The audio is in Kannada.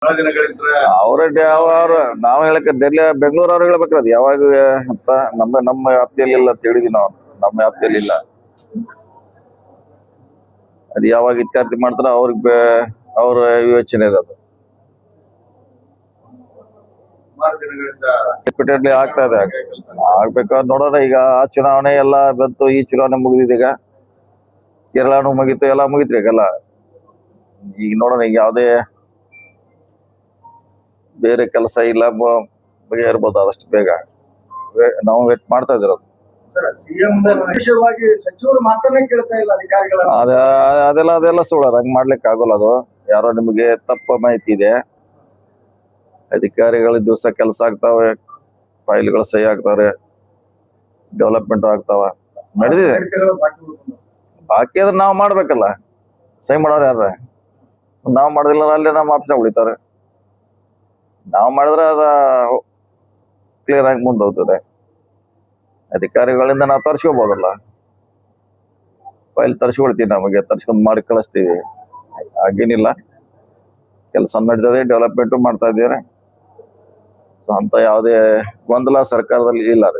ಅವ್ರ ನಾವ್ ಹೇಳಕ್ ಡೆಲ್ಲಿ ಬೆಂಗಳೂರು ಅವ್ರು ಹೇಳ್ಬೇಕ್ರಿ ಅದು ಯಾವಾಗ ಅಂತ ನಮ್ಮ ವ್ಯಾಪ್ತಿಯಲ್ಲಿ ಇಲ್ಲ ಅಂತ ಹೇಳಿದ್ವಿ ನಾವು. ನಮ್ಮ ವ್ಯಾಪ್ತಿಯಲ್ಲಿ ಇಲ್ಲ, ಅದ್ ಯಾವಾಗ ಇತ್ಯರ್ಥ ಮಾಡ್ತಾರ ಅವ್ರಿಗೆ ಅವ್ರ ಯೋಚನೆ ಇರೋದು. ರಿಪೀಟೆಡ್ಲಿ ಆಗ್ತಾ ಇದೆ, ಆಗ್ಬೇಕಾದ್ರೆ ನೋಡೋಣ. ಈಗ ಆ ಚುನಾವಣೆ ಎಲ್ಲ ಬಂತು, ಈ ಚುನಾವಣೆ ಮುಗಿದಿದೆ. ಈಗ ಕೇರಳನು ಮುಗಿತು, ಎಲ್ಲ ಮುಗಿತ್ರಿ ಈಗೆಲ್ಲ. ಈಗ ನೋಡೋಣ, ಈಗ ಯಾವ್ದೇ ಬೇರೆ ಕೆಲಸ ಇಲ್ಲ, ಬಗೆಹರ್ಬೋದು ಆದಷ್ಟು ಬೇಗ. ನಾವು ವೇಟ್ ಮಾಡ್ತಾ ಇದಿರೋದು. ಅದೆಲ್ಲ ಸುಳ್ಳ, ಹಂಗ್ ಮಾಡ್ಲಿಕ್ಕೆ ಆಗೋಲ್ಲ. ಅದು ಯಾರೋ ನಿಮಗೆ ತಪ್ಪ ಮಾಹಿತಿ ಇದೆ. ಅಧಿಕಾರಿಗಳ ದಿವಸ ಕೆಲಸ ಆಗ್ತಾವೆ, ಫೈಲ್ಗಳು ಸಹಿ ಆಗ್ತಾವ್ರೆ, ಡೆವಲಪ್ಮೆಂಟ್ ಆಗ್ತಾವ, ನಡೆದಿದೆ. ಬಾಕಿ ಆದ್ರೆ ನಾವ್ ಮಾಡ್ಬೇಕಲ್ಲ, ಸಹಿ ಮಾಡೋರು ಯಾರ? ನಾವ್ ಮಾಡೋದಿಲ್ಲ, ಅಲ್ಲೇ ನಮ್ಮ ಆಪ್ಷನ್ ಉಳಿತಾರೆ. ನಾವ್ ಮಾಡಿದ್ರೆ ಅದ ಕ್ಲಿಯರ್ ಆಗಿ ಮುಂದೆ ಹೋಗ್ತದೆ. ಅಧಿಕಾರಿಗಳಿಂದ ನಾವು ತರ್ಸ್ಕೋಬಹುದಲ್ಲ, ಫೈಲ್ ತರ್ಸ್ಕೊಳ್ತೀವಿ, ನಮಗೆ ತರ್ಸ್ಕೊಂಡ್ ಮಾಡಿ ಕಳಿಸ್ತೀವಿ. ಹಾಗೇನಿಲ್ಲ, ಕೆಲಸ ನಡೀತದೆ, ಡೆವಲಪ್ಮೆಂಟ್ ಮಾಡ್ತಾ ಇದ್ದೀರಾ. ಸೊ ಅಂತ ಯಾವುದೇ ಗೊಂದಲ ಸರ್ಕಾರದಲ್ಲಿ ಇಲ್ಲ ರೀ.